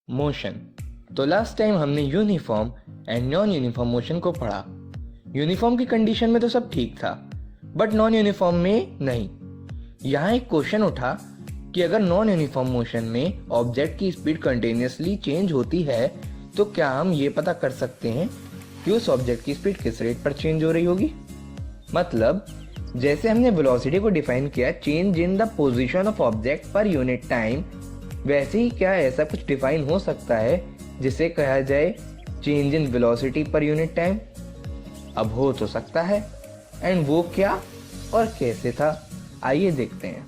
Motion. तो last time हमने uniform and non uniform motion को पढ़ा। यूनिफॉर्म की कंडीशन में तो सब ठीक था, बट नॉन यूनिफॉर्म में नहीं। यहाँ एक क्वेश्चन उठा कि अगर नॉन यूनिफॉर्म मोशन में ऑब्जेक्ट की स्पीड कंटिन्यूसली चेंज होती है तो क्या हम ये पता कर सकते हैं कि उस ऑब्जेक्ट की स्पीड किस रेट पर चेंज हो रही होगी। मतलब जैसे हमने वेलोसिटी को डिफाइन किया change in the position of object पर यूनिट टाइम, वैसे ही क्या ऐसा कुछ डिफाइन हो सकता है जिसे कहा जाए change in velocity per unit time. अब हो तो सकता है, एंड वो क्या और कैसे था, आइए देखते हैं।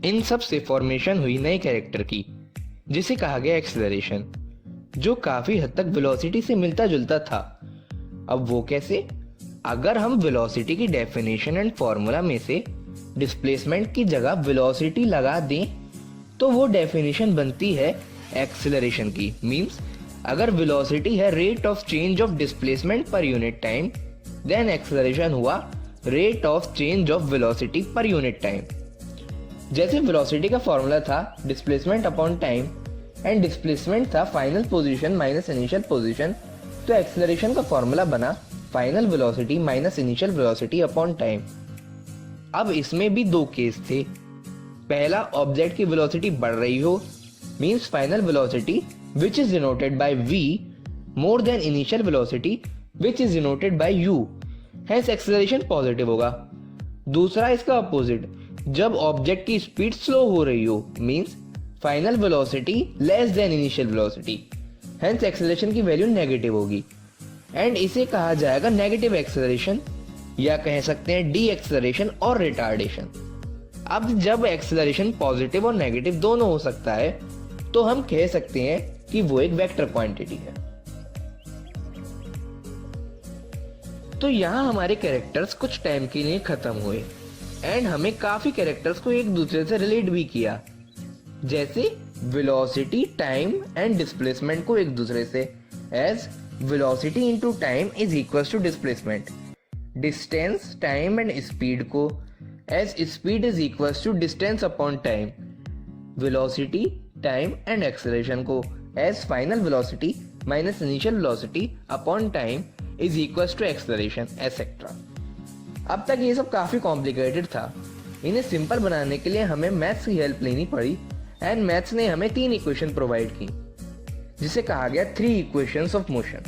इन सब से फॉर्मेशन हुई नई कैरेक्टर की, जिसे कहा गया एक्सेलरेशन, जो काफी हद तक वेलोसिटी से मिलता जुलता था। अब वो कैसे? अगर हम वेलोसिटी की डेफिनेशन एंड फॉर्मूला में से डिस्प्लेसमेंट की जगह वेलोसिटी लगा दें तो वो डेफिनेशन बनती है एक्सेलरेशन की। मींस अगर वेलोसिटी है rate of change of displacement per unit time, then acceleration हुआ rate of change of velocity per unit time. जैसे वेलोसिटी का फॉर्मूला था displacement upon time and displacement था final position minus initial position, तो acceleration का formula बना final velocity minus initial velocity upon time. अब इसमें भी दो केस थे। पहला, ऑब्जेक्ट की वेलोसिटी बढ़ रही हो, means final velocity which is denoted by v more than initial velocity which is denoted by u, hence acceleration positive होगा। दूसरा इसका अपोजिट, जब ऑब्जेक्ट की स्पीड स्लो हो रही हो, means final velocity less than initial velocity, hence acceleration की value negative होगी, एंड इसे कहा जाएगा नेगेटिव एक्सेलरेशन, या कह सकते हैं डी एक्सेलरेशन और रिटार्डेशन। अब जब एक्सेलरेशन पॉजिटिव और नेगेटिव दोनों हो सकता है तो हम कह सकते हैं कि वो एक वेक्टर क्वांटिटी है। तो यहाँ हमारे कैरेक्टर्स कुछ टाइम के लिए खत्म हुए एंड हमें काफी कैरेक्टर्स को एक दूसरे से रिलेट भी किया, जैसे वेलोसिटी, टाइम एंड डिस्प्लेसमेंट को एक दूसरे से as velocity into time is equals to displacement, distance, time and speed को as speed is equals to distance upon time, velocity, time and acceleration को as final velocity minus initial velocity upon time is equals to acceleration, etcetera. अब तक ये सब काफी complicated था। इन्हें simple बनाने के लिए हमें मैथ्स की हेल्प लेनी पड़ी, एंड मैथ्स ने हमें 3 इक्वेशन प्रोवाइड की, जिसे कहा गया 3 इक्वेशंस ऑफ मोशन।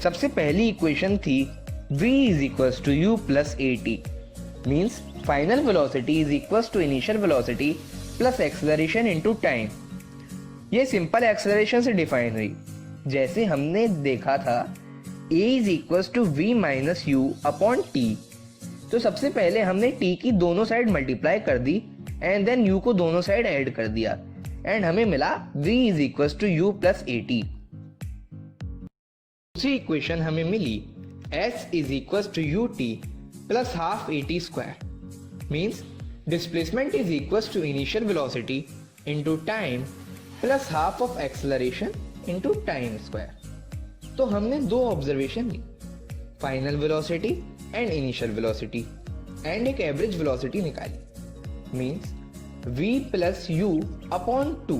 सबसे पहली इक्वेशन थी v is equals to u plus at, means final velocity is equals to initial velocity plus acceleration into time। ये सिंपल एक्सेलरेशन से डिफाइन हुई, जैसे हमने देखा था a is equals to v minus u upon t। तो सबसे पहले हमने t की दोनों साइड मल्टीप्लाई कर दी एंड देन u को दोनों साइड ऐड कर दिया, एंड हमें मिला v is equals to u plus at। दूसरी इक्वेशन हमें मिली s is equals to ut plus half at square, means displacement is equals to initial velocity into time plus half of acceleration into time square। तो हमने दो observation ली, final velocity and initial velocity, and एक average velocity निकाली, means v plus u upon 2,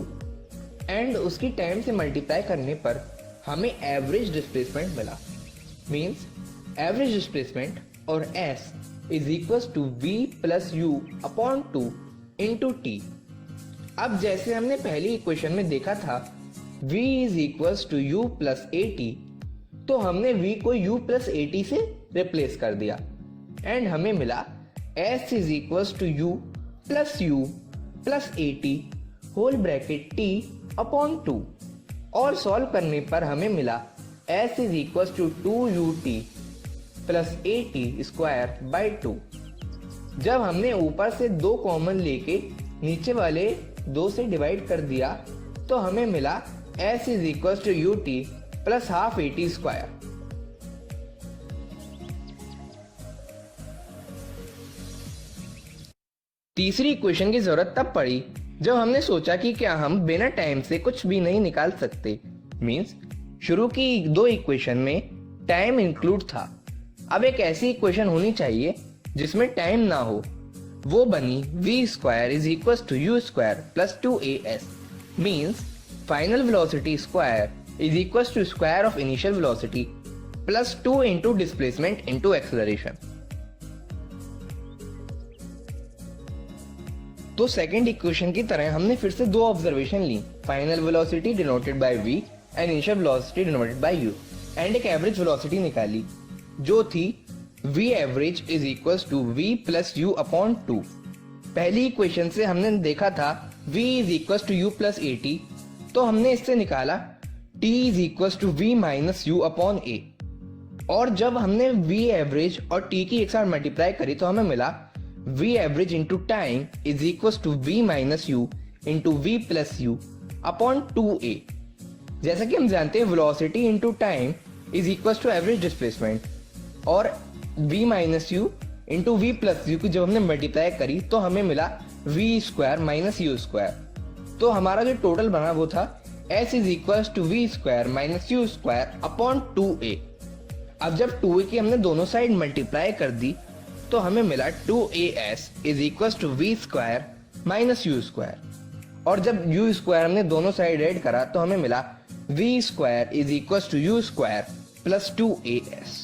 and उसकी time से multiply करने पर हमें एवरेज डिस्प्लेसमेंट मिला, मींस एवरेज डिस्प्लेसमेंट और s is equal to v plus u upon 2 into t। अब जैसे हमने पहली इक्वेशन में देखा था v is equal to u plus at, तो हमने v को u प्लस at से रिप्लेस कर दिया, एंड हमें मिला s is equal to u plus at whole bracket t upon 2, और सॉल्व करने पर हमें मिला s is equal to 2ut plus at square by 2। जब हमने ऊपर से 2 कॉमन लेके नीचे वाले 2 से डिवाइड कर दिया तो हमें मिला s is equal to ut plus half at square. तीसरी इक्वेशन की जरूरत तब पड़ी जब हमने सोचा कि क्या हम बिना टाइम से कुछ भी नहीं निकाल सकते, मींस शुरू की 2 इक्वेशन में टाइम इंक्लूड था। अब एक ऐसी इक्वेशन होनी चाहिए जिसमें टाइम ना हो। वो बनी v² is equal to u² plus 2as means final velocity square is equal to square of initial velocity plus 2 into displacement into acceleration. तो सेकंड इक्वेशन की तरह हमने फिर से 2 ऑब्जर्वेशन ली, final velocity denoted by v and initial velocity denoted by u, and एक average velocity निकाली जो थी v average is equal to v plus u upon 2। पहली इक्वेशन से हमने देखा था v is equal to u plus at, तो हमने इससे निकाला t is equal to v minus u upon a, और जब हमने v एवरेज और t की एक साथ मल्टीप्लाई करी तो हमें मिला v average into time is equal to v minus u into v plus u upon 2a। जैसा कि हम जानते हैं velocity into time is equal to average displacement, और v minus u into V plus U की जब हमने multiply करी तो हमें मिला v² माइनस u²। तो हमारा जो टोटल बना वो था s is equal to v² minus u² upon 2a। अब जब 2a की हमने दोनों साइड मल्टीप्लाई कर दी तो हमें मिला 2as is equal to v² minus u², और जब u² हमने दोनों साइड ऐड करा तो हमें मिला v² is equal to u² plus 2as।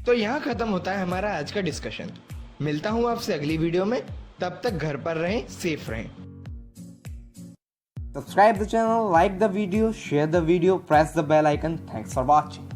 तो यहाँ खत्म होता है हमारा आज का डिस्कशन। मिलता हूँ आपसे अगली वीडियो में, तब तक घर पर रहें, सेफ रहें। Subscribe the channel, like the video, share the video, press the bell icon. Thanks for watching.